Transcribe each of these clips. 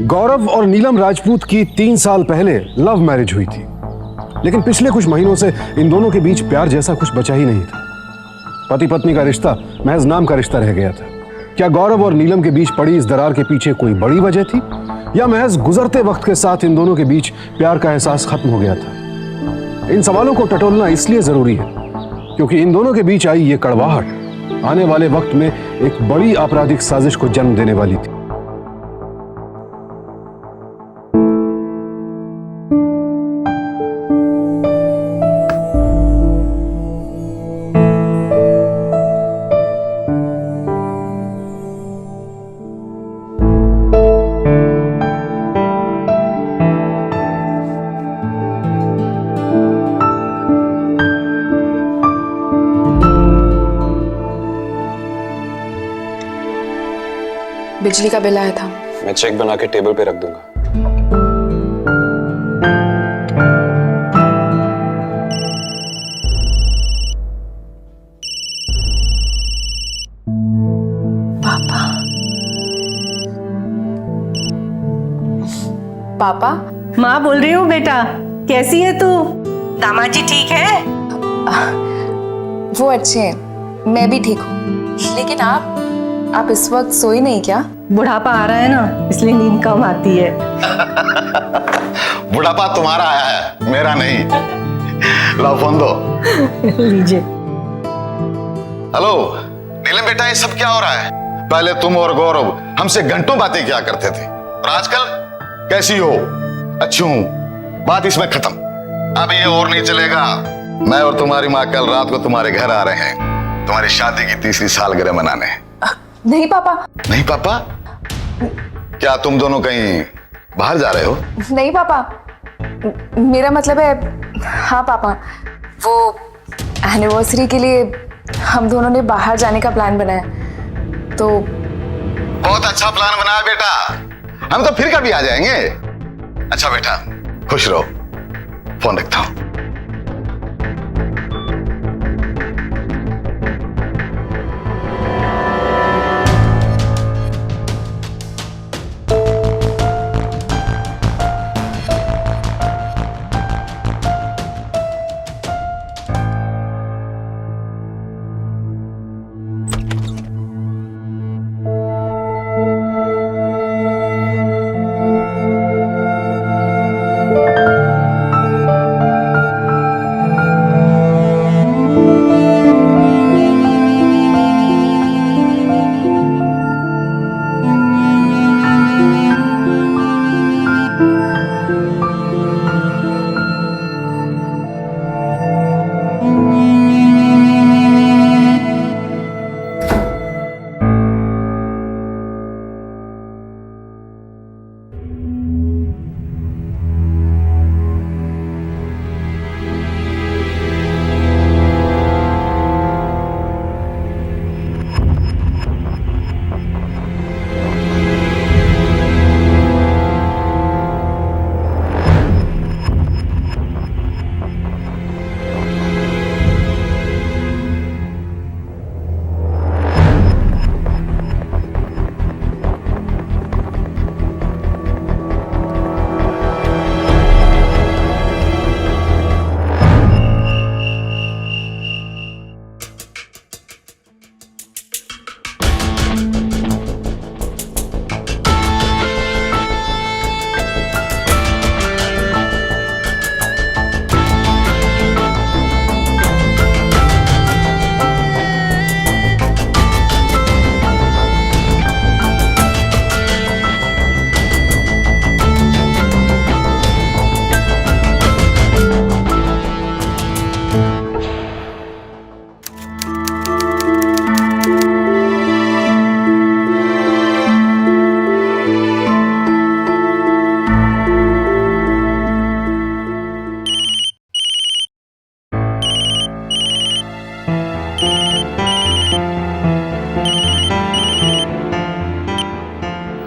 गौरव और नीलम राजपूत की 3 साल पहले लव मैरिज हुई थी, लेकिन पिछले कुछ महीनों से इन दोनों के बीच प्यार जैसा कुछ बचा ही नहीं था। पति पत्नी का रिश्ता महज नाम का रिश्ता रह गया था। क्या गौरव और नीलम के बीच पड़ी इस दरार के पीछे कोई बड़ी वजह थी, या महज गुजरते वक्त के साथ इन दोनों के बीच प्यार का एहसास खत्म हो गया था? इन सवालों को टटोलना इसलिए जरूरी है क्योंकि इन दोनों के बीच आई ये कड़वाहट आने वाले वक्त में एक बड़ी आपराधिक साजिश को जन्म देने वाली थी। बिजली का बिल आया था। मैं चेक बना के टेबल पे रख दूंगा। पापा, पापा। माँ बोल रही हूँ बेटा, कैसी है तू? दामाद जी ठीक है? वो अच्छे हैं, मैं भी ठीक हूँ। लेकिन आप इस वक्त सोई नहीं क्या? बुढ़ापा आ रहा है ना, इसलिए नींद कम आती है। बुढ़ापा तुम्हारा आया है, मेरा नहीं। लो फोन दो। लीजिए। हेलो नीलम बेटा, ये सब क्या हो रहा है? पहले तुम और गौरव हमसे घंटों बातें किया करते थे, और आजकल कैसी हो? अच्छी हूं, बात इसमें खत्म। अब ये और नहीं चलेगा। मैं और तुम्हारी माँ कल रात को तुम्हारे घर आ रहे हैं तुम्हारी शादी की 3री सालगिरह मनाने। नहीं पापा। नहीं पापा? क्या तुम दोनों कहीं बाहर जा रहे हो? नहीं पापा, मेरा मतलब है, हाँ पापा, वो एनिवर्सरी के लिए हम दोनों ने बाहर जाने का प्लान बनाया, तो। बहुत अच्छा प्लान बनाया बेटा, हम तो फिर कभी आ जाएंगे। अच्छा बेटा, खुश रहो। फोन रखता हूं।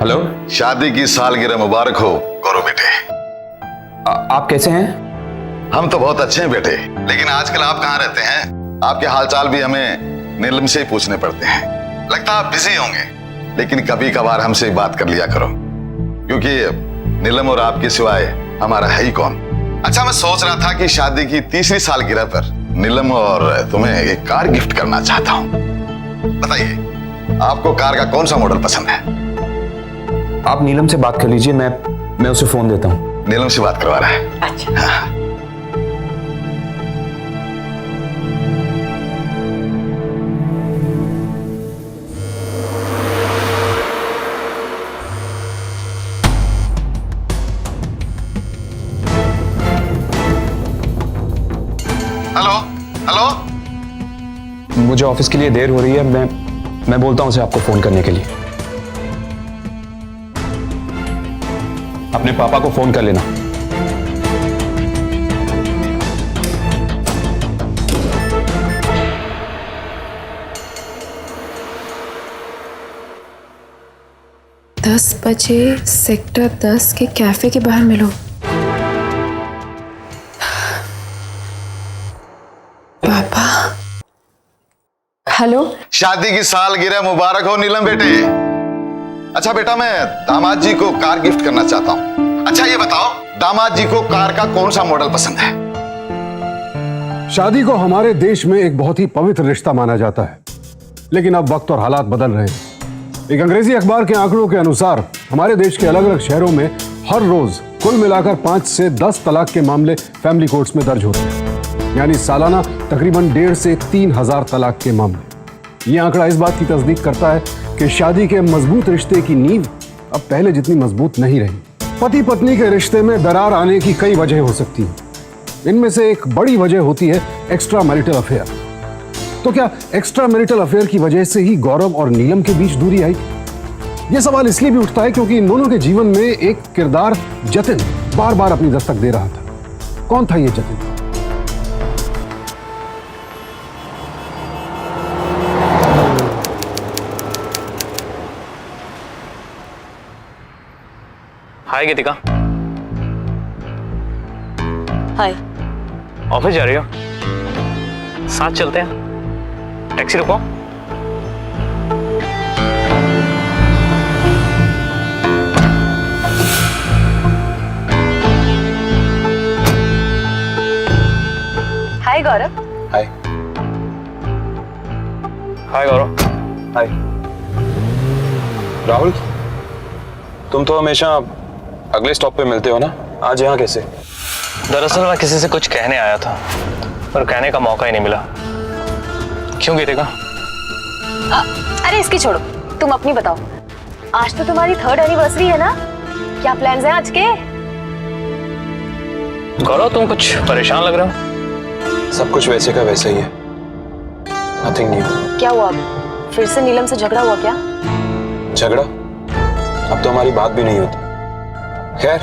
हेलो। शादी की सालगिरह मुबारक हो गौरव बेटे। आप कैसे हैं? हम तो बहुत अच्छे हैं बेटे, लेकिन आजकल आप कहाँ रहते हैं? आपके हालचाल भी हमें नीलम से ही पूछने पड़ते हैं। लगता है आप बिजी होंगे, लेकिन कभी कभार हमसे बात कर लिया करो। क्योंकि नीलम और आपके सिवाय हमारा है ही कौन। अच्छा, मैं सोच रहा था कि शादी की 3री सालगिरह पर नीलम और तुम्हें एक कार गिफ्ट करना चाहता हूं। बताइए, आपको कार का कौन सा मॉडल पसंद है? आप नीलम से बात कर लीजिए, मैं उसे फोन देता हूँ। नीलम से बात करवा रहा है? अच्छा। हाँ। हेलो हेलो, मुझे ऑफिस के लिए देर हो रही है, मैं बोलता हूँ उसे आपको फोन करने के लिए। अपने पापा को फोन कर लेना। दस बजे सेक्टर 10 के कैफे के बाहर मिलो। पापा। हेलो। शादी की सालगिरह मुबारक हो नीलम बेटे। अच्छा बेटा, मैं दामाद जी को कार गिफ्ट करना चाहता हूं। अच्छा ये बताओ, दामाद जी को कार का कौन सा मॉडल पसंद है? शादी को हमारे देश में एक बहुत ही पवित्र रिश्ता माना जाता है, लेकिन अब वक्त और हालात बदल रहे हैं। एक अंग्रेजी अखबार के आंकड़ों के अनुसार हमारे देश के अलग अलग शहरों में हर रोज कुल मिलाकर 5 से 10 तलाक के मामले फैमिली कोर्ट्स में दर्ज होते हैं, यानी सालाना तकरीबन 1.5 से 3 हजार तलाक के मामले। यह आंकड़ा इस बात की तस्दीक करता है कि शादी के मजबूत रिश्ते की नींव अब पहले जितनी मजबूत नहीं रही। पति पत्नी के रिश्ते में दरार आने की कई वजह हो सकती हैं। इनमें से एक बड़ी वजह होती है एक्स्ट्रा मैरिटल अफेयर। तो क्या एक्स्ट्रा मैरिटल अफेयर की वजह से ही गौरव और नीलम के बीच दूरी आई? यह सवाल इसलिए भी उठता है क्योंकि इन दोनों के जीवन में एक किरदार जतिन बार बार अपनी दस्तक दे रहा था। कौन था यह जतिन? हाय गीतिका। हाय। ऑफिस जा रही हो? साथ चलते हैं, टैक्सी रुको। हाय गौरव। हाय। हाय गौरव। हाय। राहुल, तुम तो हमेशा अगले स्टॉप पे मिलते हो ना, आज यहाँ कैसे? दरअसल मैं किसी से कुछ कहने आया था, पर कहने का मौका ही नहीं मिला। क्यों गीतिका? अरे इसकी छोड़ो, तुम अपनी बताओ। आज तो तुम्हारी 3rd एनिवर्सरी है ना, क्या प्लान्स हैं आज के? गौरव, तुम कुछ परेशान लग रहे हो। सब कुछ वैसे का वैसा ही है, नथिंग न्यू। क्या हुआ, फिर से नीलम से झगड़ा हुआ क्या? झगड़ा? अब तो हमारी बात भी नहीं होती। खैर,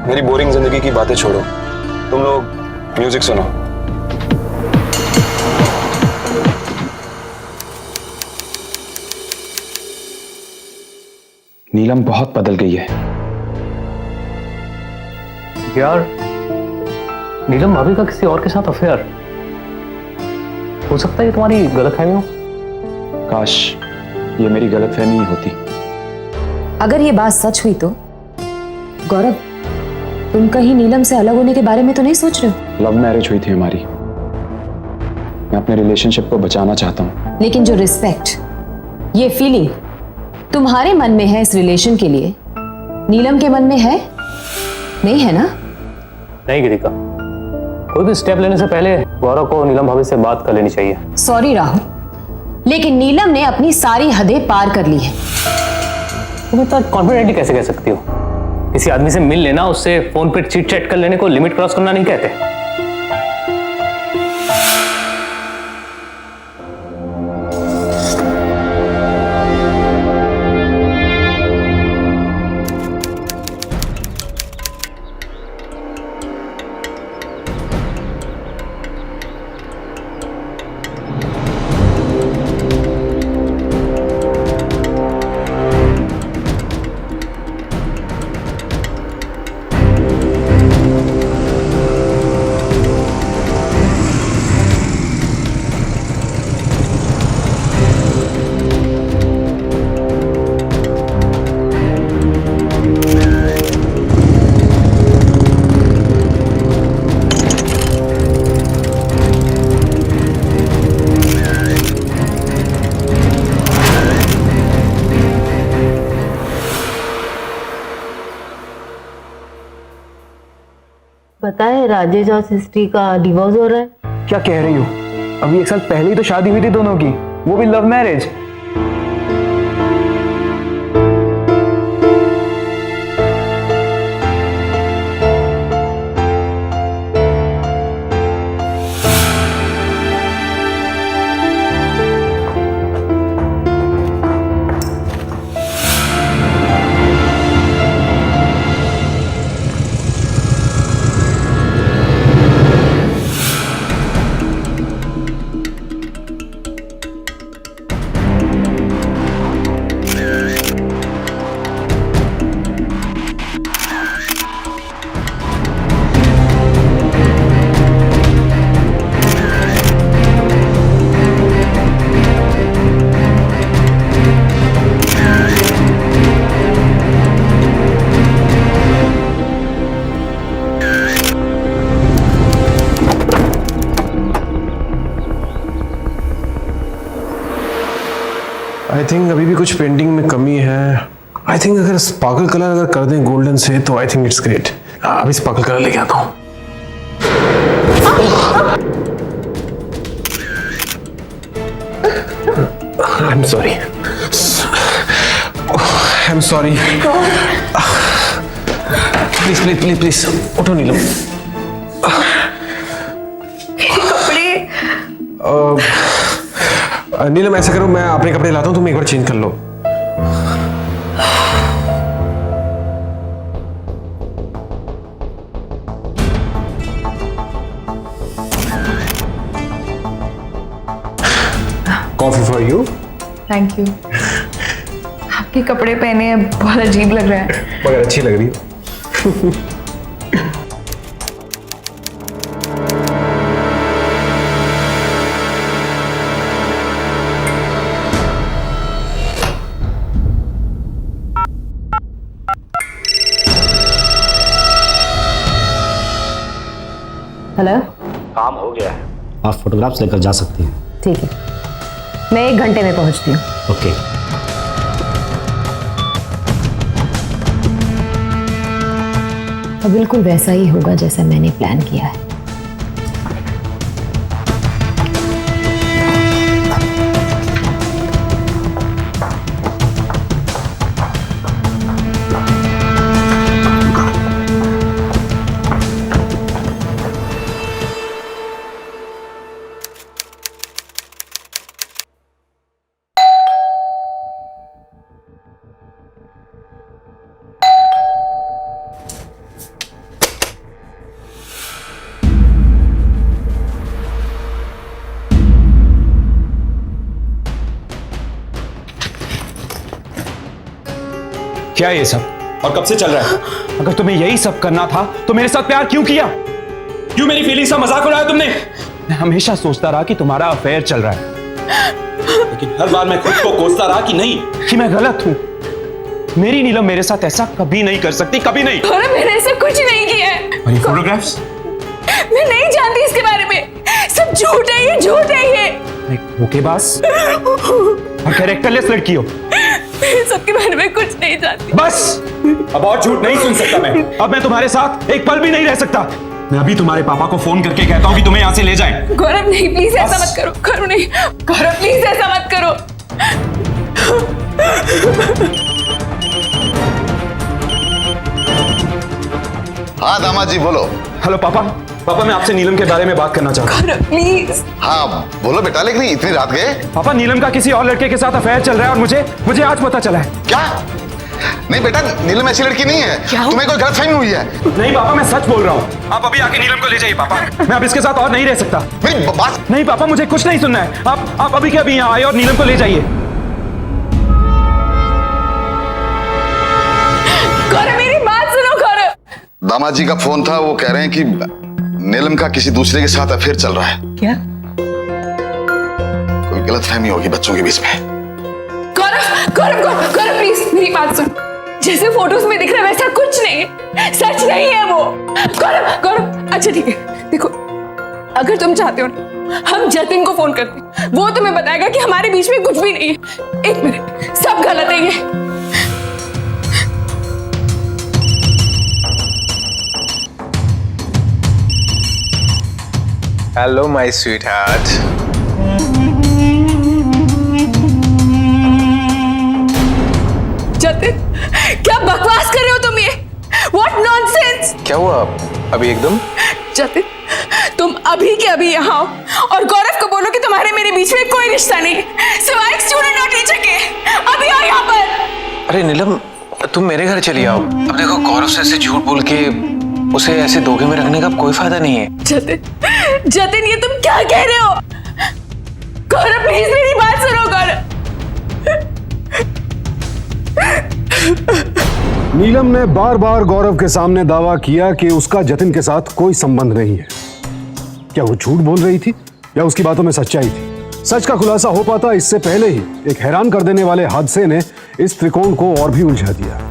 मेरी बोरिंग जिंदगी की बातें छोड़ो, तुम लोग म्यूजिक सुनो। नीलम बहुत बदल गई है यार। नीलम भाभी का किसी और के साथ अफेयर हो सकता है, ये तुम्हारी गलतफहमी हो। काश ये मेरी गलतफहमी ही होती। अगर ये बात सच हुई तो गौरव, तुम कहीं नीलम से अलग होने के बारे में तो नहीं सोच रहे हो? लव मैरिज हुई थी हमारी, मैं अपने रिलेशनशिप को बचाना चाहता हूँ। लेकिन जो रिस्पेक्ट, ये फीलिंग तुम्हारे मन में है इस रिलेशन के लिए, नीलम के मन में है नहीं, है ना? नहीं गीतिका, कोई भी स्टेप लेने से पहले गौरव को नीलम भाभी से बात कर लेनी चाहिए। सॉरी राहुल, लेकिन नीलम ने अपनी सारी हदें पार कर ली है। तुम इतना कॉन्फिडेंटली कैसे कह सकती हो? किसी आदमी से मिल लेना, उससे फोन पे चीट चैट कर लेने को लिमिट क्रॉस करना नहीं कहते। पता है राजेश और सृष्टि का डिवोर्स हो रहा है? क्या कह रही हो? अभी 1 साल पहले ही तो शादी हुई थी दोनों की, वो भी लव मैरिज। आई थिंक अभी भी कुछ पेंटिंग में कमी है। आई थिंक अगर स्पार्कल कलर अगर कर दें गोल्डन से तो आई थिंक इट्स ग्रेट। अभी स्पार्कल कलर लेके आता हूँ। I am sorry, I am sorry. Please please please please उठो नीलम। नीलम ऐसा करो, मैं अपने कपड़े लाता हूँ, तुम एक बार चेंज कर लो। Coffee for you. Thank you. आपके कपड़े पहने बहुत अजीब लग रहा है, मगर अच्छी लग रही है। हेलो, काम हो गया है, आप फोटोग्राफ्स लेकर जा सकती हैं। ठीक है, मैं 1 घंटे में पहुंचती हूँ। ओके। और बिल्कुल वैसा ही होगा जैसा मैंने प्लान किया है। क्या ये सब और कब से चल रहा है? अगर तुम्हें यही सब करना था तो मेरे साथ प्यार क्यों किया? क्यों मेरी फीलिंग्स का मजाक उड़ाया तुमने? मैं हमेशा सोचता रहा कि तुम्हारा अफेयर चल रहा है, लेकिन हर बार मैं खुद को कोसता रहा कि नहीं, कि मैं गलत हूं। मेरी नीलम मेरे साथ ऐसा कभी नहीं कर सकती, कभी नहीं। गौरव, मैंने ऐसा कुछ नहीं किया है। और ये फोटोग्राफ्स? मैं नहीं जानती इसके बारे में, सब झूठ है, ये झूठ है ये। धोखेबाज और कैरेक्टरलेस लड़की हो। मैं सबके बारे में कुछ नहीं जानती। बस, अब और झूठ नहीं सुन सकता मैं। अब मैं तुम्हारे साथ एक पल भी नहीं रह सकता। मैं अभी तुम्हारे पापा को फोन करके कहता हूँ कि तुम्हें यहाँ से ले जाएं। गौरव नहीं, प्लीज ऐसा मत करो। गौरव नहीं, गौरव प्लीज ऐसा मत करो। हाँ दामाद जी बोलो। हेलो पापा। पापा, मैं आपसे नीलम के बारे में बात करना चाहता हूँ। गौरव प्लीज। हाँ बोलो बेटा, लेकिन इतनी रात गए? पापा, नीलम का किसी और लड़के के साथ अफेयर चल रहा है और मुझे आज पता चला है। क्या? नहीं बेटा, नीलम ऐसी लड़की नहीं है। तुम्हें कोई गलतफहमी हुई है। नहीं पापा, मैं सच बोल रहा हूँ। आप अभी आके नीलम को ले जाइए पापा। मैं अब इसके साथ और नहीं रह सकता। मेरी बात। नहीं पापा, मुझे कुछ नहीं सुनना है। आप अभी के अभी यहाँ आए और नीलम को ले जाइए। गौरव मेरी बात सुनो। गौरव, दामाद जी का फोन था, वो कह रहे हैं कि नीलम का किसी दूसरे के साथ अफेयर चल रहा है। क्या? कोई गलतफहमी होगी बच्चों के बीच में। गौरव गौरव गौरव गौरव प्लीज मेरी बात सुन। जैसे फोटोज में दिख रहा है वैसा कुछ नहीं है, सच नहीं है वो। गौरव गौरव, अच्छा ठीक है, देखो अगर तुम चाहते हो ना, हम जतिन को फोन करते हैं, वो तुम्हें बताएगा कि हमारे बीच में कुछ भी नहीं है। 1 मिनट, सब गलत है ये। Hello my sweet heart. Jatin, क्या बकवास कर रहे हो तुम ये? What nonsense! क्या हुआ अभी एकदम? जतिन, तुम अभी के अभी यहाँ आओ और गौरव को बोलो कि तुम्हारे मेरे बीच में कोई रिश्ता नहीं सिवाय एक स्टूडेंट और टीचर के। अभी आओ यहाँ पर। अरे नीलम, तुम मेरे घर चली आओ। अब देखो, गौरव से ऐसे झूठ बोल के उसे ऐसे धोखे में रखने का कोई फायदा नहीं है। जतिन, ये तुम क्या कह रहे हो? गौरव, प्लीज मेरी बात सुनो। गौरव, नीलम ने बार बार गौरव के सामने दावा किया कि उसका जतिन के साथ कोई संबंध नहीं है। क्या वो झूठ बोल रही थी या उसकी बातों में सच्चाई थी? सच का खुलासा हो पाता इससे पहले ही एक हैरान कर देने वाले हादसे ने इस त्रिकोण को और भी उलझा दिया।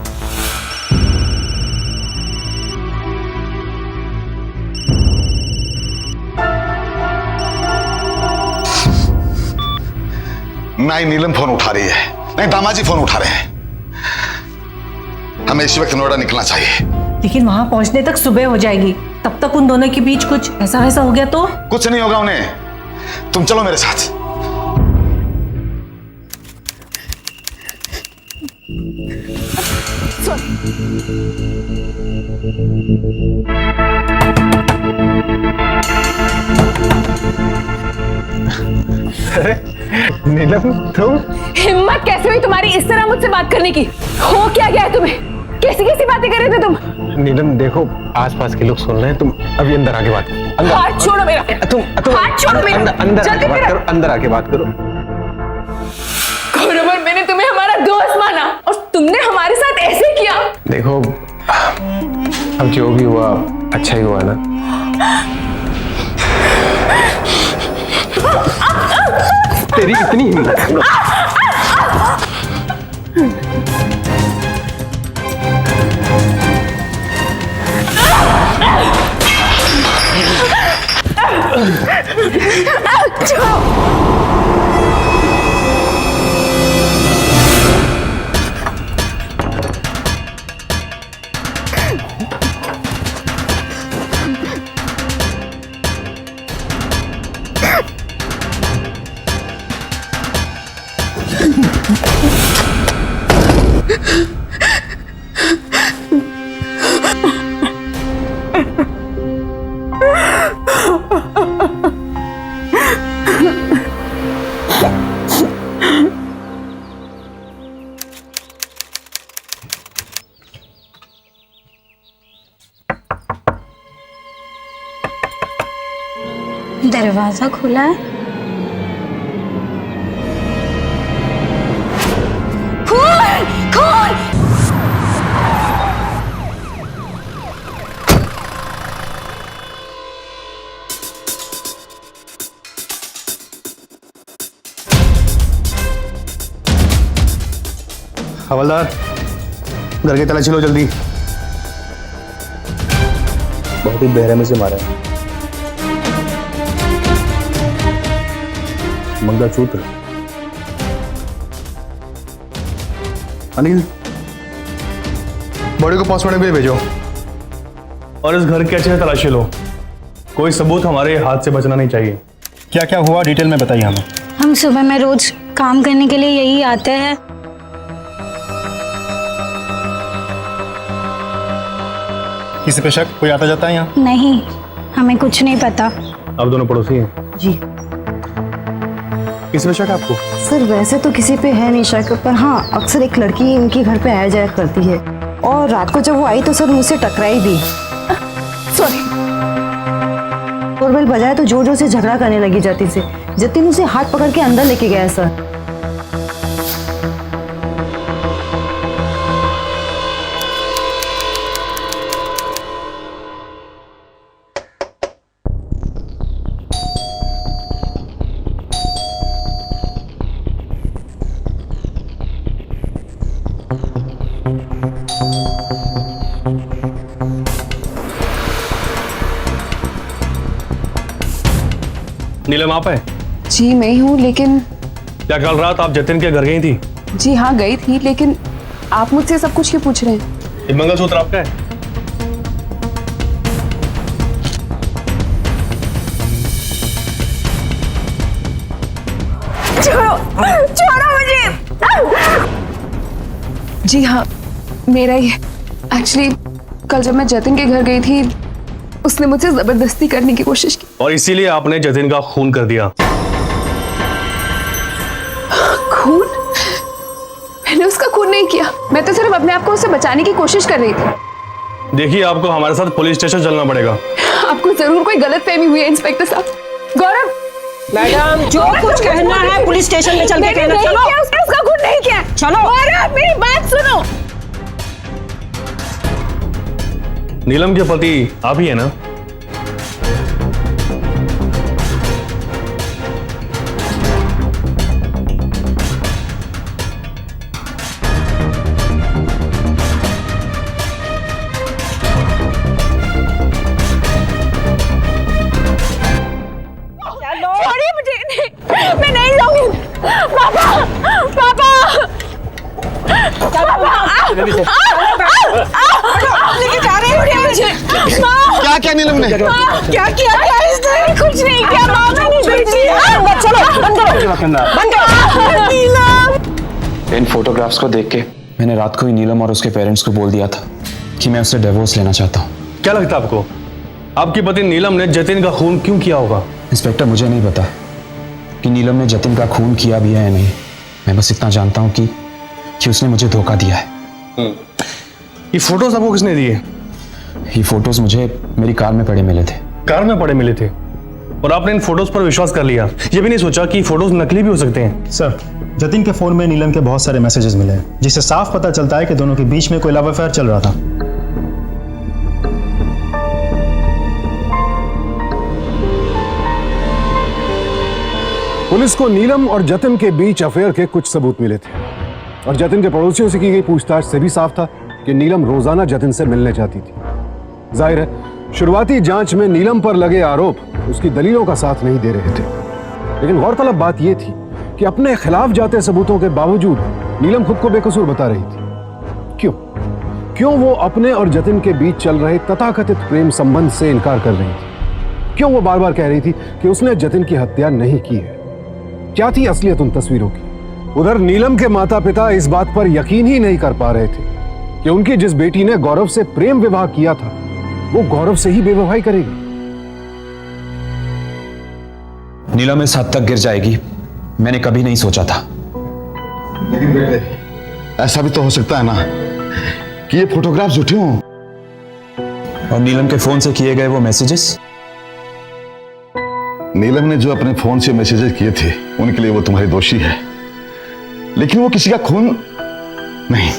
नहीं नीलम फोन उठा रही है, नहीं दामाजी फोन उठा रहे हैं। हमें इसी वक्त नोएडा निकलना चाहिए। लेकिन वहां पहुंचने तक सुबह हो जाएगी। तब तक उन दोनों के बीच कुछ ऐसा वैसा हो गया तो? कुछ नहीं होगा उन्हें। तुम चलो मेरे साथ। नीलम, तुम हिम्मत कैसे हुई तुम्हारी इस तरह मुझसे बात करने की? हो क्या गया है तुम्हें? कैसी कैसी बातें कर रहे थे तुम? नीलम देखो, आसपास के लोग सुन रहे हैं। तुम अभी अंदर आके बात करो। हाथ छोड़ो मेरा। तुम हाथ छोड़ो मेरा। अंदर आके जल्दी बात मेरा। करो, अंदर आके बात करो। गौरव, मैंने तुम्हें हमारा दोस्त माना और तुमने हमारे साथ ऐसे किया। देखो, अब जो भी हुआ अच्छा ही हुआ ना। तेरी इतनी हिम्मत। दरवाजा खुला है। खून, खून। हवलदार, घर की तलाशी लो जल्दी। बहुत ही बेरहमी से मारा है। मंगलसूत्र। अनिल, बॉडी को पोस्टमार्टम के लिए भेजो और इस घर की अच्छे से तलाशी लो। कोई सबूत हमारे हाथ से बचना नहीं चाहिए। क्या क्या हुआ डिटेल में बताइए हमें। हम सुबह में रोज काम करने के लिए यही आते हैं। किसी पे शक? कोई आता जाता है यहाँ? नहीं, हमें कुछ नहीं पता। आप दोनों पड़ोसी हैं? जी किसी पे शक है आपको? सर, वैसे तो किसी पे है नहीं शक, पर हाँ अक्सर एक लड़की इनके घर पे आया जाया करती है और रात को जब वो आई तो सर मुझसे टकराई भी। सॉरी। डोरबेल बजाया तो जोर जोर से झगड़ा करने लगी जतिन से। जतिन उसे हाथ पकड़ के अंदर लेके गया सर। नीलम आप है? जी मैं ही हूँ, लेकिन क्या कल रात आप जतिन के घर गई थी? जी हाँ गई थी, लेकिन आप मुझसे सब कुछ क्यों पूछ रहे हैं? ये मंगलसूत्र आपका है? छोड़ो छोड़ो मुझे। जी हाँ, मेरा ही है। एक्चुअली कल जब मैं जतिन के घर गई थी, उसने मुझसे जबरदस्ती करने की कोशिश की। और इसीलिए आपने जतिन का खून कर दिया। खून? मैंने उसका खून नहीं किया। मैं तो सिर्फ अपने आप को उससे बचाने की कोशिश कर रही थी। देखिए, आपको हमारे साथ पुलिस स्टेशन चलना पड़ेगा। आपको जरूर कोई गलतफहमी हुई है इंस्पेक्टर साहब। गौरव, मैडम जो कुछ कहना है पुलिस स्टेशन में चल के कहना। नहीं चलो किया, उसने उसका खून नहीं किया। चलो। गौरव, मेरी बात सुनो। नीलम के पति आप ही है ना? छोड़िए मुझे। नहीं, मैं नहीं जाऊंगी। पापा, पापा, लेके जा रहे हो मुझे। क्या क्या नीलम ने? क्या किया इसने? कुछ नहीं किया। माँ मैंने बेटी है। चलो बंद करो, बंद करो। नीलम, इन फोटोग्राफ्स को देख के मैंने रात को ही नीलम और उसके पेरेंट्स को बोल दिया था कि मैं उससे डिवोर्स लेना चाहता हूँ। क्या लगता है आपको, आपकी पति नीलम ने जतिन का खून क्यों किया होगा? इंस्पेक्टर, मुझे नहीं पता कि नीलम ने जतिन का खून किया भी है या नहीं। मैं बस इतना जानता हूँ कि उसने मुझे धोखा दिया है। ये फोटोज आपको किसने दिए? ये फोटोज मुझे मेरी कार में पड़े मिले थे। कार में पड़े मिले थे और आपने इन फोटोज पर विश्वास कर लिया, ये भी नहीं सोचा कि फोटोज नकली भी हो सकते हैं? सर, जतिन के फोन में नीलम के बहुत सारे मैसेजेस मिले हैं, जिससे साफ पता चलता है कि दोनों के बीच में कोई लव अफेयर चल रहा था। पुलिस को नीलम और जतिन के बीच अफेयर के कुछ सबूत मिले थे और जतिन के पड़ोसियों से की गई पूछताछ से भी साफ था कि नीलम रोजाना जतिन से मिलने जाती थी। जाहिर है, शुरुआती जांच में नीलम पर लगे आरोप उसकी दलीलों का साथ नहीं दे रहे थे। लेकिन गौरतलब बात यह थी कि अपने खिलाफ जाते सबूतों के बावजूद नीलम खुद को बेकसूर बता रही थी। क्यों वो अपने और जतिन के बीच चल रहे तथाकथित प्रेम संबंध से इनकार कर रही थी? क्यों वो बार बार कह रही थी कि उसने जतिन की हत्या नहीं की है? क्या थी असलियत उन तस्वीरों की? उधर नीलम के माता पिता इस बात पर यकीन ही नहीं कर पा रहे थे कि उनकी जिस बेटी ने गौरव से प्रेम विवाह किया था, वो गौरव से ही बेवफाई करेगी। नीलम इस हद तक गिर जाएगी मैंने कभी नहीं सोचा था। लेकिन बेटे, ऐसा भी तो हो सकता है ना कि ये फोटोग्राफ झूठे हों। और नीलम के फोन से किए गए वो मैसेजेस? नीलम ने जो अपने फोन से मैसेजेस किए थे, उनके लिए वो तुम्हारी दोषी है, लेकिन वो किसी का खून नहीं।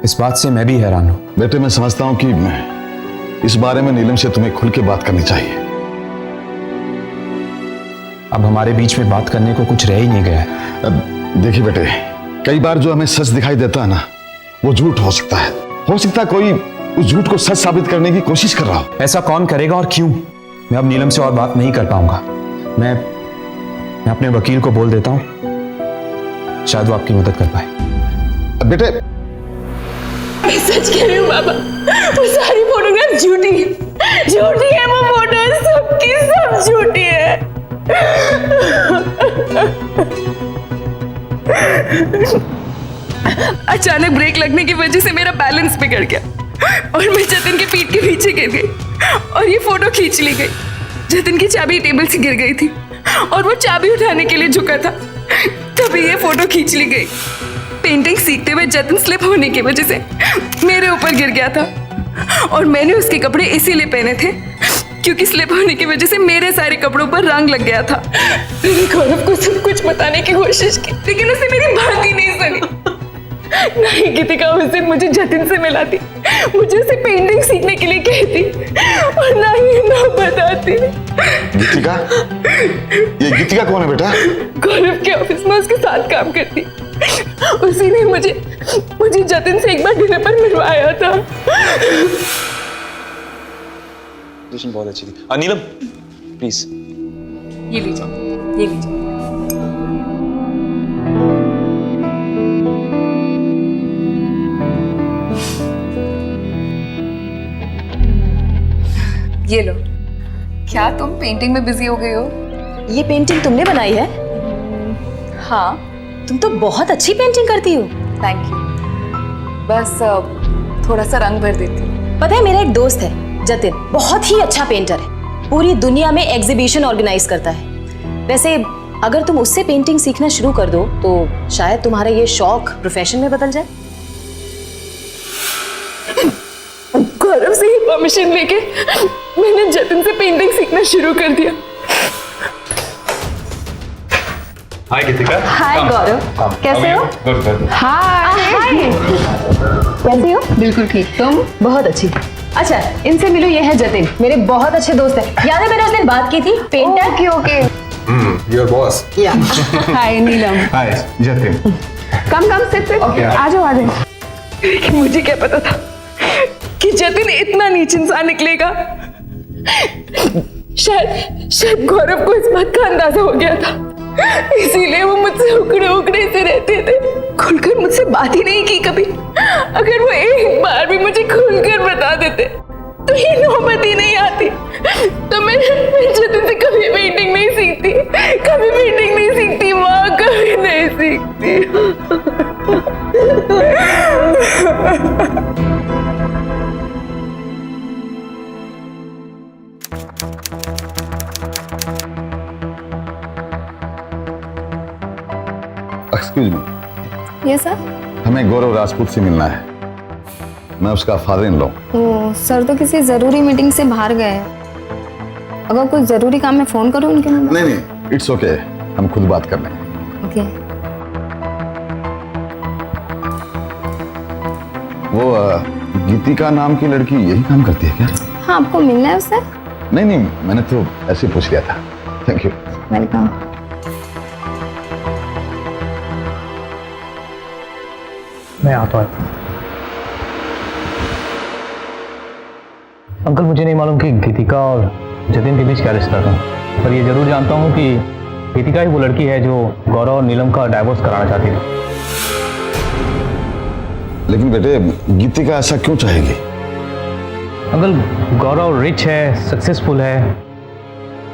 इस बात से मैं भी हैरान हूं। बेटे, मैं समझता हूं कि इस बारे में नीलम से तुम्हें खुल के बात करनी चाहिए। अब हमारे बीच में बात करने को कुछ रह ही नहीं गया है। अब देखिए बेटे, कई बार जो हमें सच दिखाई देता है ना, वो झूठ हो सकता है। हो सकता है कोई उस झूठ को सच साबित करने की कोशिश कर रहा हो। ऐसा कौन करेगा और क्यों? मैं अब नीलम से और बात नहीं कर पाऊंगा। मैं अपने वकील को बोल देता हूं, शायद वो आपकी मदद कर पाए। बेटे, मैं सच कह रही हूँ बाबा, वो सारी फोटोग्राफ झूठी है। झूठी है वो फोटो, सबकी सब झूठी है। अचानक ब्रेक लगने की वजह से मेरा बैलेंस बिगड़ गया और मैं जतिन के पीठ के पीछे गिर गई और ये फोटो खींच ली गई। जतिन की चाबी टेबल से गिर गई थी और वो चाबी उठाने के लिए झुका था, तभी ये फोटो खींच ली गई। पेंटिंग सीखते हुए जतिन स्लिप होने की वजह से मेरे ऊपर गिर गया था और मैंने उसके कपड़े इसीलिए पहने थे क्योंकि स्लिप होने की वजह से मेरे सारे कपड़ों पर रंग लग गया था। मैंने गौरव को सब कुछ बताने की कोशिश की, लेकिन उसने मेरी बात ही नहीं सुनी। नहीं गीतिका उस दिन मुझे जतिन से मिलाती, मुझे उसे पेंटिंग सीखने के लिए कहती और ना ही ना बताती। गीतिका? ये गीतिका कौन है बेटा? गौरव के ऑफिस में उसके साथ काम करती। उसी ने मुझे जतिन से एक बार डिनर पर मिलवाया था। बहुत अच्छी थी। नीलम प्लीज ये लीजिए, ये लीजिए। ये लो। क्या तुम पेंटिंग में बिजी हो गई हो? ये पेंटिंग तुमने बनाई है? हाँ, तुम तो बहुत अच्छी पेंटिंग करती हो। Thank you. बस थोड़ा सा रंग भर देती हूँ। पता है, मेरा एक दोस्त है जतिन, बहुत ही अच्छा पेंटर है, पूरी दुनिया में एग्जीबिशन ऑर्गेनाइज करता है। वैसे अगर तुम उससे पेंटिंग सीखना शुरू कर दो तो शायद तुम्हारा ये शौक प्रोफेशन में बदल जाए। गौरव से ही परमिशन लेके मैंने जतिन से पेंटिंग सीखना शुरू कर दिया। हाय गीतिका। हाय गौरव, कैसे हो? Good good. हाय। कैसी हो? बिल्कुल ठीक। तुम? बहुत अच्छी। अच्छा, इनसे मिलो, ये है जतिन, मेरे बहुत अच्छे दोस्त हैं। याद है मैंने उस दिन बात की थी, painter. Okay. Your boss. Hi Neelam. Hi Jatin. Come sit. आ जाओ। लेकिन मुझे क्या पता था कि जतिन इतना नीच इंसान निकलेगा। शायद गौरव को इस बात का अंदाजा हो गया था, इसीलिए वो मुझसे उकड़े से रहते थे, खुलकर मुझसे बात ही नहीं की कभी। अगर वो एक बार भी मुझे खुलकर बता देते तो ये नौबत ही नहीं आती। तो मैं जतिन से कभी पेंटिंग नहीं सीखती, माँ, कभी नहीं सीखती। एक्सक्यूज मी, ये सर? हमें गौरव राजपूत से मिलना है। मैं उसका father in law. Oh sir तो किसी ज़रूरी मीटिंग से बाहर गए हैं। अगर कोई ज़रूरी काम में फ़ोन करूँ उनके नंबर? नहीं, इट्स ओके, हम खुद बात कर लेंगे। ओके। वो गीतिका नाम की लड़की यही काम करती है क्या? हाँ, आपको मिलना है उससे? नहीं, मैंने तो ऐसे ही पूछ लिया था। Thank you. वेलकम। मैं आता हूँ। अंकल, मुझे नहीं मालूम कि गीतिका और जतिन के बीच क्या रिश्ता था, पर ये जरूर जानता हूँ कि गीतिका ही वो लड़की है जो गौरव और नीलम का डाइवोर्स कराना चाहती थी। लेकिन बेटे, गीतिका ऐसा क्यों चाहेगी? अंकल, गौरव रिच है, सक्सेसफुल है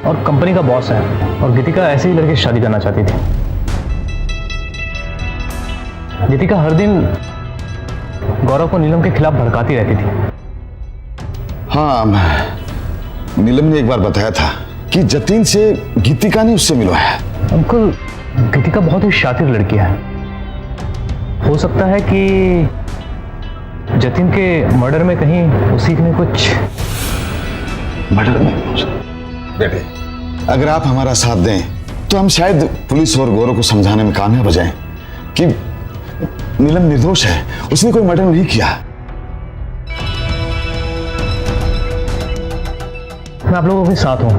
और कंपनी का बॉस है, और गीतिका ऐसे ही लड़के से शादी करना चाहती थी। गीतिका हर दिन गौरव को नीलम के खिलाफ भड़काती रहती थी। हाँ, नीलम ने एक बार बताया था कि जतिन से गीतिका ने उससे मिलवाया। अंकल, गीतिका बहुत ही शातिर लड़की है। हो सकता है कि जतिन के मर्डर में कहीं उसी ने कुछ। मर्डर में? बेटे, अगर आप हमारा साथ दें तो हम शायद पुलिस और गौरव को समझाने में कामयाब हो जाएं कि नीलम निर्दोष है, उसने कोई मर्डर नहीं किया। मैं आप लोगों के साथ हूं।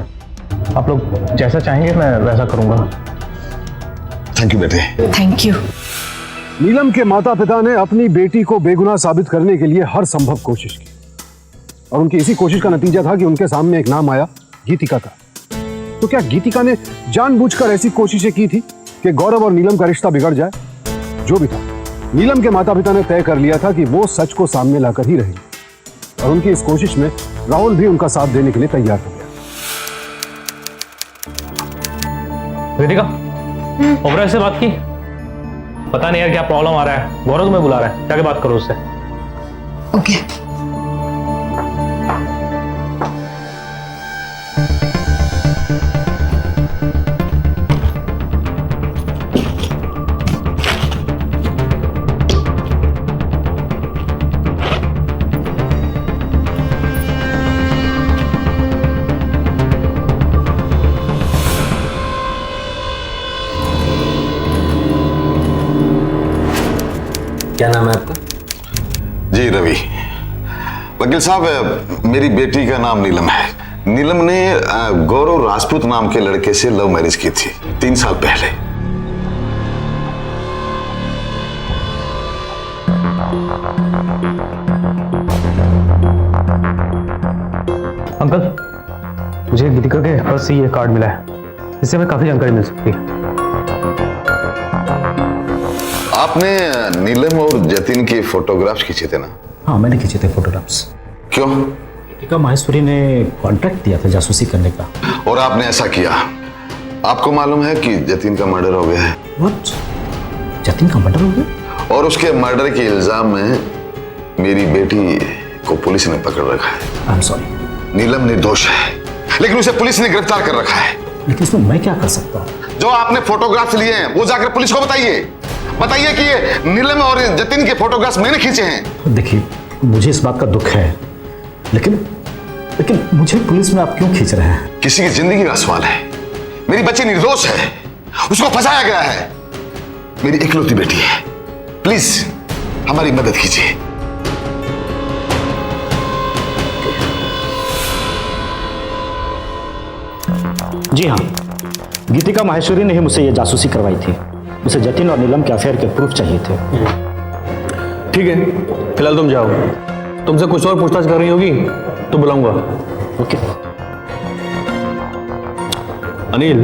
आप लोग जैसा चाहेंगे मैं वैसा करूंगा। थैंक यू बेटे। Thank you. नीलम के माता पिता ने अपनी बेटी को बेगुनाह साबित करने के लिए हर संभव कोशिश की, और उनकी इसी कोशिश का नतीजा था कि उनके सामने एक नाम आया, गीतिका का। तो क्या गीतिका ने जानबूझकर ऐसी कोशिशें की थी कि गौरव और नीलम का रिश्ता बिगड़ जाए? जो भी था, नीलम के माता पिता ने तय कर लिया था कि वो सच को सामने लाकर ही रहेंगे, और उनकी इस कोशिश में राहुल भी उनका साथ देने के लिए तैयार हो गया। गीतिका, ओबराय से बात की? पता नहीं यार क्या प्रॉब्लम आ रहा है, गौरव तुम्हें बुला रहा है, जाके बात करो उससे। ओके। क्या नाम है आपका? जी रवि। वकील साहब, मेरी बेटी का नाम नीलम है। नीलम ने गौरव राजपूत नाम के लड़के से लव मैरिज की थी 3 साल पहले। अंकल, मुझे गीतिका के पास से ये कार्ड मिला है, इससे हमें काफी जानकारी मिल सकती है। आपने नीलम और जतिन के फोटोग्राफ्स खींचे थे ना? हाँ, मैंने खींचे थे फोटोग्राफ्स। क्यों? गीतिका माहेश्वरी ने कॉन्ट्रैक्ट दिया था जासूसी करने का। और आपने ऐसा किया। आपको मालूम है कि जतिन का मर्डर हो गया है? व्हाट? जतिन का मर्डर हो गया? और उसके मर्डर के इल्जाम में मेरी बेटी को पुलिस ने पकड़ रखा है। I am sorry. नीलम निर्दोष है, लेकिन उसे पुलिस ने गिरफ्तार कर रखा है। लेकिन इसमें मैं क्या कर सकता हूँ? जो आपने फोटोग्राफ्स लिए हैं वो जाकर पुलिस को बताइए। बताइए कि ये नीलम और जतिन के फोटोग्राफ्स मैंने खींचे हैं। देखिए, मुझे इस बात का दुख है, लेकिन मुझे पुलिस में आप क्यों खींच रहे हैं? किसी की जिंदगी का सवाल है। मेरी बच्ची निर्दोष है, उसको फंसाया गया है। मेरी इकलौती बेटी है, प्लीज हमारी मदद कीजिए। जी हाँ, गीतिका माहेश्वरी ने ही मुझसे ये जासूसी करवाई थी। उसे जतिन और नीलम के अफेयर के प्रूफ चाहिए थे। ठीक है, फिलहाल तुम जाओ। तुमसे कुछ और पूछताछ कर रही होगी तो बुलाऊंगा। ओके। अनिल,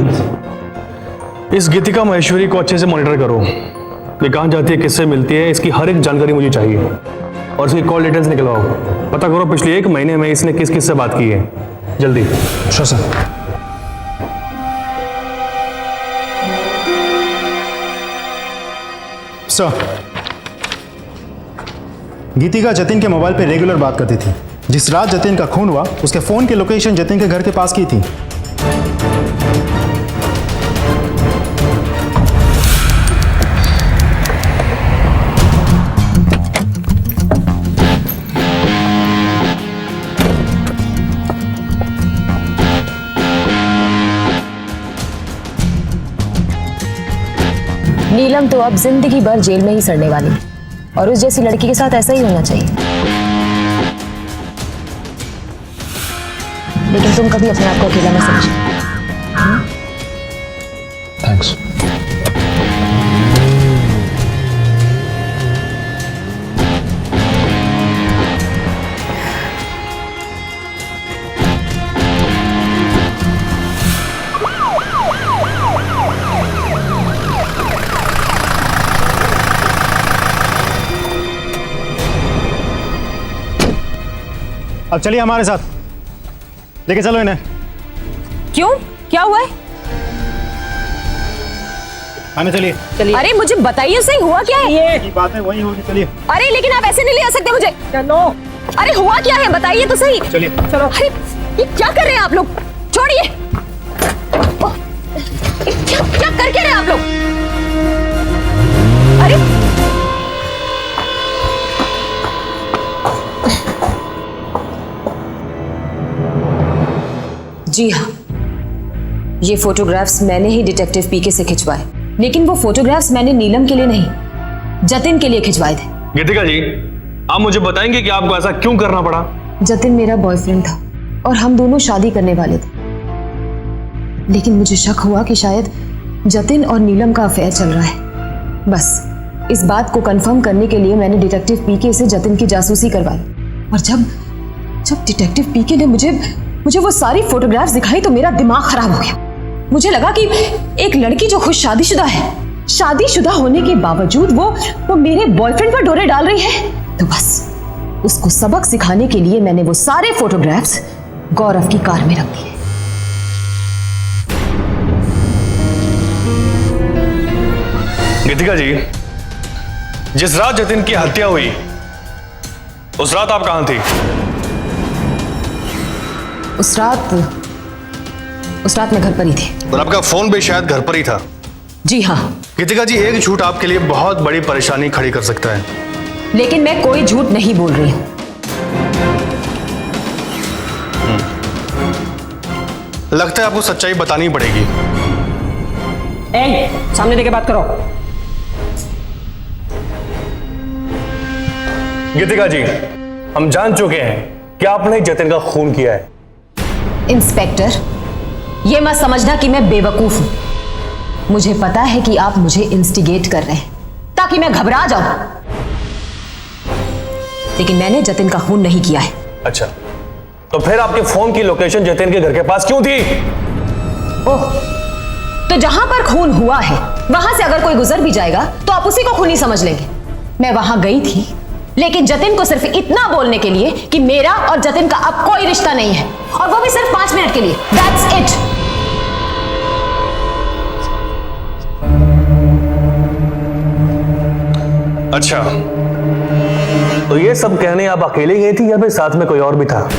इस गीतिका माहेश्वरी को अच्छे से मॉनिटर करो। ये कहाँ जाती है, किससे मिलती है, इसकी हर एक जानकारी मुझे चाहिए। और इसकी कॉल डिटेल्स निकलवाओ। पता करो पिछले 1 महीने में इसने किस किस से बात की है। जल्दी। Sure sir. सर, गीतिका जतिन के मोबाइल पे रेगुलर बात करती थी। जिस रात जतिन का खून हुआ, उसके फोन की लोकेशन जतिन के घर के पास की थी। नीलम तो अब जिंदगी भर जेल में ही सड़ने वाली, और उस जैसी लड़की के साथ ऐसा ही होना चाहिए। लेकिन तुम कभी अपने आप को अकेला मत समझो। थैंक्स। अब चलिए हमारे साथ, लेके चलो इन्हें। क्यों, क्या हुआ है? आने चलिए। अरे मुझे बताइए सही, हुआ क्या है? ये बातें वही होगी, चलिए। अरे लेकिन आप ऐसे नहीं ले आ सकते मुझे। चलो। अरे हुआ क्या है, बताइए तो सही। चलिए। चलो। अरे ये क्या कर रहे हैं आप लोग? छोड़िए। क्या कर रहे हैं आप लोग? अरे जी हाँ, ये फोटोग्राफ्स मैंने ही डिटेक्टिव पीके से खिंचवाए, लेकिन वो फोटोग्राफ्स मैंने नीलम के लिए नहीं, जतिन के लिए खिंचवाए थे। गीतिका जी, आप मुझे बताएंगे कि आपको ऐसा क्यों करना पड़ा? जतिन मेरा बॉयफ्रेंड था और हम दोनों शादी करने वाले थे, लेकिन मुझे शक हुआ कि शायद जतिन और नीलम का अफेयर चल रहा है। बस इस बात को कंफर्म करने के लिए मैंने डिटेक्टिव पीके से जतिन की जासूसी करवाई, और जब डिटेक्टिव पीके ने मुझे वो सारी फोटोग्राफ्स दिखाई तो मेरा दिमाग खराब हो गया। मुझे लगा कि एक लड़की जो खुद शादीशुदा है, शादीशुदा होने के बावजूद वो मेरे बॉयफ्रेंड पर डोरे डाल रही है, तो बस उसको सबक सिखाने के लिए मैंने वो सारे फोटोग्राफ्स गौरव की कार में रख दिए। गीतिका जी, जिस रात जतिन की हत्या हुई उस रात आप कहां थी? उस रात मैं घर पर ही थी। और आपका फोन भी शायद घर पर ही था। जी हाँ। गीतिका जी, एक झूठ आपके लिए बहुत बड़ी परेशानी खड़ी कर सकता है। लेकिन मैं कोई झूठ नहीं बोल रही हूं। लगता है आपको सच्चाई बतानी पड़ेगी। सामने देके बात करो। गीतिका जी, हम जान चुके हैं कि आपने जतिन का खून किया है। इंस्पेक्टर, ये मत समझना कि मैं बेवकूफ हूं। मुझे पता है कि आप मुझे इंस्टिगेट कर रहे हैं ताकि मैं घबरा जाऊं, लेकिन मैंने जतिन का खून नहीं किया है। अच्छा, तो फिर आपके फोन की लोकेशन जतिन के घर के पास क्यों थी? ओह, तो जहां पर खून हुआ है वहां से अगर कोई गुजर भी जाएगा तो आप उसी को खूनी समझ लेंगे। मैं वहां गई थी, लेकिन जतिन को सिर्फ इतना बोलने के लिए कि मेरा और जतिन का अब कोई रिश्ता नहीं है, और वो भी सिर्फ 5 मिनट के लिए। That's it. अच्छा, तो ये सब कहने आप अकेले गई थी या फिर साथ में कोई और भी था?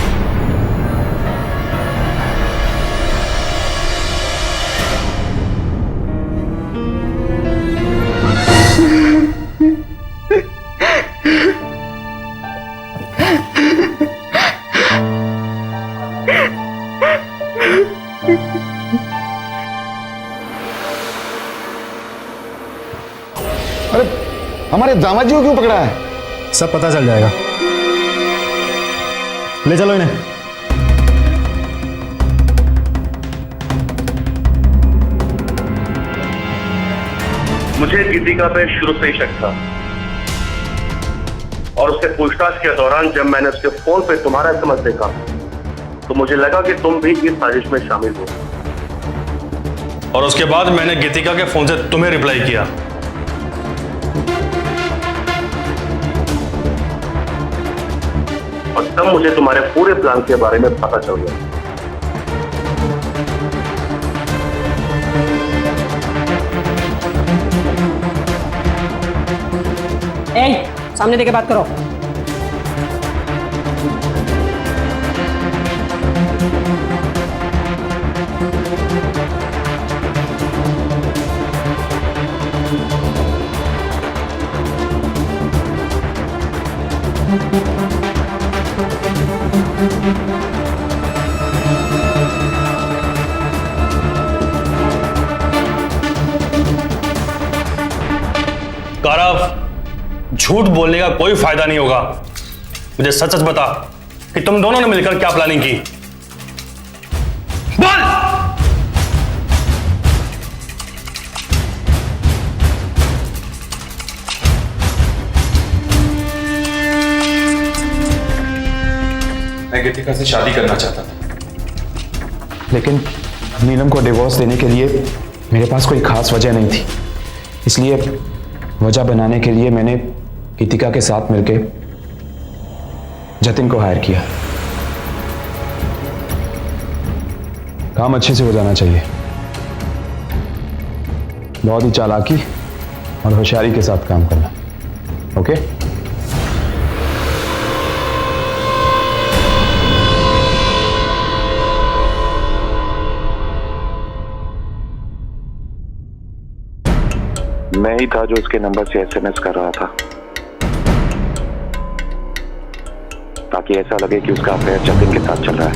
अरे हमारे दामाद जी को क्यों पकड़ा है? सब पता चल जाएगा। ले चलो इन्हें। मुझे गीतिका पे शुरू से ही शक था और उसके पूछताछ के दौरान जब मैंने उसके फोन पे तुम्हारा एसएमएस देखा तो मुझे लगा कि तुम भी इस साजिश में शामिल हो। और उसके बाद मैंने गीतिका के फोन से तुम्हें रिप्लाई किया। और तब मुझे तुम्हारे पूरे प्लान के बारे में पता चल गया। सामने देके बात करो। गौरव, झूठ बोलने का कोई फायदा नहीं होगा। मुझे सच सच बता कि तुम दोनों ने मिलकर क्या प्लानिंग की। बोल! मैं गीतिका से शादी करना चाहता था, लेकिन नीलम को डिवोर्स देने के लिए मेरे पास कोई खास वजह नहीं थी। इसलिए वजह बनाने के लिए मैंने गीतिका के साथ मिलकर जतिन को हायर किया। काम अच्छे से हो जाना चाहिए। बहुत ही चालाकी और होशियारी के साथ काम करना। ओके? मैं ही था जो उसके नंबर से एसएमएस कर रहा था ताकि ऐसा लगे कि उसका अफेयर जतिन के साथ चल रहा है।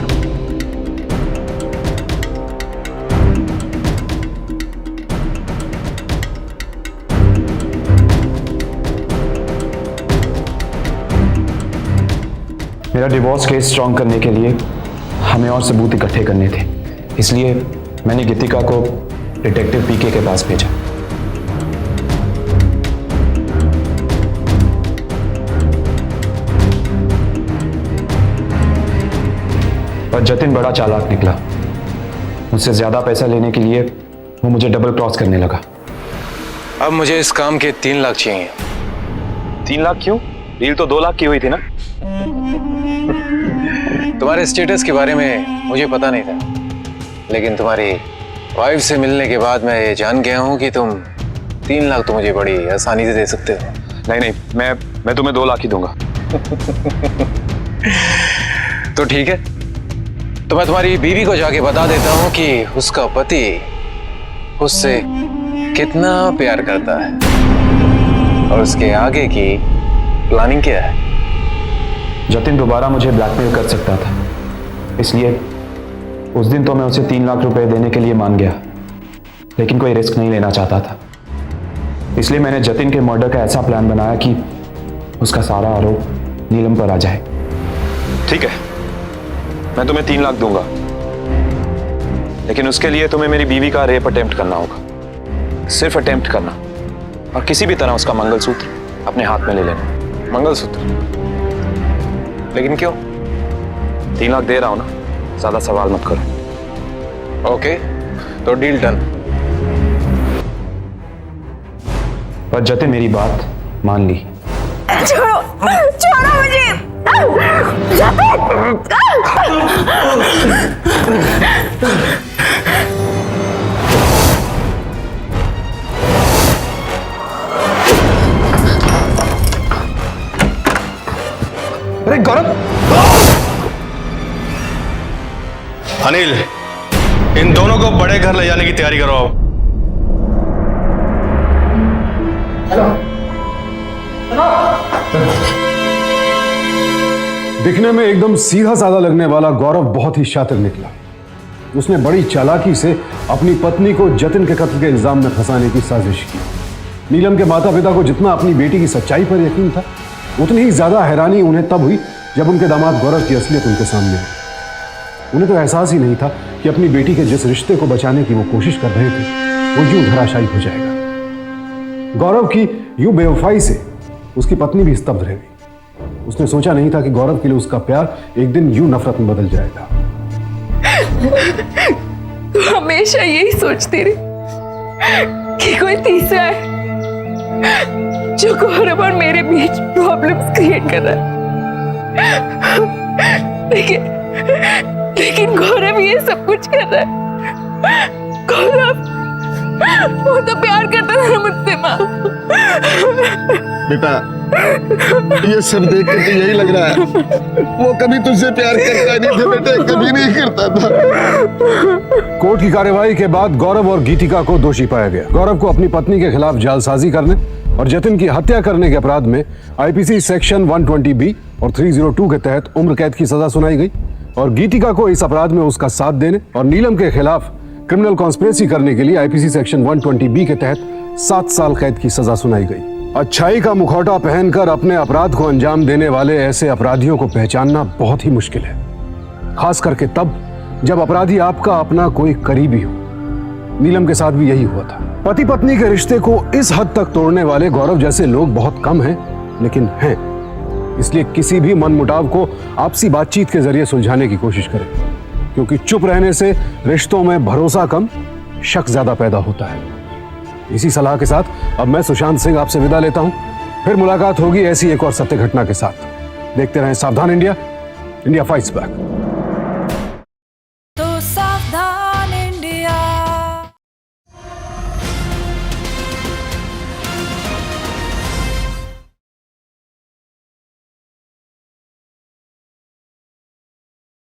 मेरा डिवोर्स केस स्ट्रॉन्ग करने के लिए हमें और सबूत इकट्ठे करने थे। इसलिए मैंने गीतिका को डिटेक्टिव पीके के पास भेजा। पर जतिन बड़ा चालाक निकला। मुझसे ज्यादा पैसा लेने के लिए वो मुझे डबल क्रॉस करने लगा। अब मुझे इस काम के 3 लाख चाहिए। 3 लाख क्यों? डील तो 2 लाख की हुई थी ना। तुम्हारे स्टेटस के बारे में मुझे पता नहीं था, लेकिन तुम्हारी वाइफ से मिलने के बाद मैं ये जान गया हूं कि तुम 3 लाख तो मुझे बड़ी आसानी से दे सकते हो। नहीं, मैं तुम्हें 2 लाख ही दूंगा। तो ठीक है, तो मैं तुम्हारी बीवी को जाके बता देता हूँ कि उसका पति उससे कितना प्यार करता है और उसके आगे की प्लानिंग क्या है। जतिन दोबारा मुझे ब्लैकमेल कर सकता था, इसलिए उस दिन तो मैं उसे 3 लाख रुपए देने के लिए मान गया, लेकिन कोई रिस्क नहीं लेना चाहता था। इसलिए मैंने जतिन के मर्डर का ऐसा प्लान बनाया कि उसका सारा आरोप नीलम पर आ जाए। ठीक है, मैं तुम्हें 3 लाख दूंगा, लेकिन उसके लिए तुम्हें मेरी बीवी का रेप अटेम्प्ट करना होगा। सिर्फ अटेम्प्ट करना, और किसी भी तरह उसका मंगलसूत्र अपने हाथ में ले लेना। मंगलसूत्र? लेकिन क्यों? 3 लाख दे रहा हूं ना, ज्यादा सवाल मत करो। ओके, तो डील डन। पर जतिन मेरी बात मान ली। छोड़ो मुझे। अनिल, इन दोनों को बड़े घर ले जाने की तैयारी करो। दिखने में एकदम सीधा साधा लगने वाला गौरव बहुत ही शातिर निकला। उसने बड़ी चालाकी से अपनी पत्नी को जतिन के कत्ल के इल्जाम में फंसाने की साजिश की। नीलम के माता पिता को जितना अपनी बेटी की सच्चाई पर यकीन था, उतनी ही ज्यादा हैरानी उन्हें तब हुई जब उनके दामाद गौरव की असलियत उनके सामने आई। उन्हें तो एहसास ही नहीं था कि अपनी बेटी के जिस रिश्ते को बचाने की वो कोशिश कर रहे थे, वो यूं धराशायी हो जाएगा। गौरव की यूं बेवफाई से उसकी पत्नी भी स्तब्ध रह गई। उसने सोचा नहीं था कि गौरव के लिए उसका प्यार एक दिन यूं नफरत में बदल जाएगा। तू हमेशा यही सोचती रही कि कोई तीसरा है जो गौरव और मेरे बीच प्रॉब्लम्स क्रिएट कर रहा है। लेकिन गौरव ये सब कुछ कर रहा है। गौरव वो तो प्यार करता था मुझसे माँ। बेटा, ये सब देख कर यही लग रहा है वो कभी तुझसे प्यार करता नहीं था बेटा, कभी नहीं करता था। कोर्ट की कार्यवाही के बाद गौरव और गीतिका को दोषी पाया गया। गौरव को अपनी पत्नी के खिलाफ जालसाजी करने और जतिन की हत्या करने के अपराध में आईपीसी सेक्शन 120B और 302 के तहत उम्र कैद की सजा सुनाई गई और गीतिका को इस अपराध में उसका साथ देने और नीलम के खिलाफ क्रिमिनल कॉन्स्पिरेसी करने के लिए आईपीसी सेक्शन 120B के तहत 7 साल कैद की सजा सुनाई गई। अच्छाई का मुखौटा पहनकर अपने अपराध को अंजाम देने वाले ऐसे अपराधियों को पहचानना बहुत ही मुश्किल है, खास करके तब जब अपराधी आपका अपना कोई करीबी हो। नीलम के साथ भी यही हुआ था। पति पत्नी के रिश्ते को इस हद तक तोड़ने वाले गौरव जैसे लोग बहुत कम हैं, लेकिन हैं। इसलिए किसी भी मनमुटाव को आपसी बातचीत के जरिए सुलझाने की कोशिश करें, क्योंकि चुप रहने से रिश्तों में भरोसा कम, शक ज्यादा पैदा होता है। इसी सलाह के साथ अब मैं सुशांत सिंह आपसे विदा लेता हूं। फिर मुलाकात होगी ऐसी एक और सत्य घटना के साथ। देखते रहें सावधान इंडिया, इंडिया फाइट्स बैक।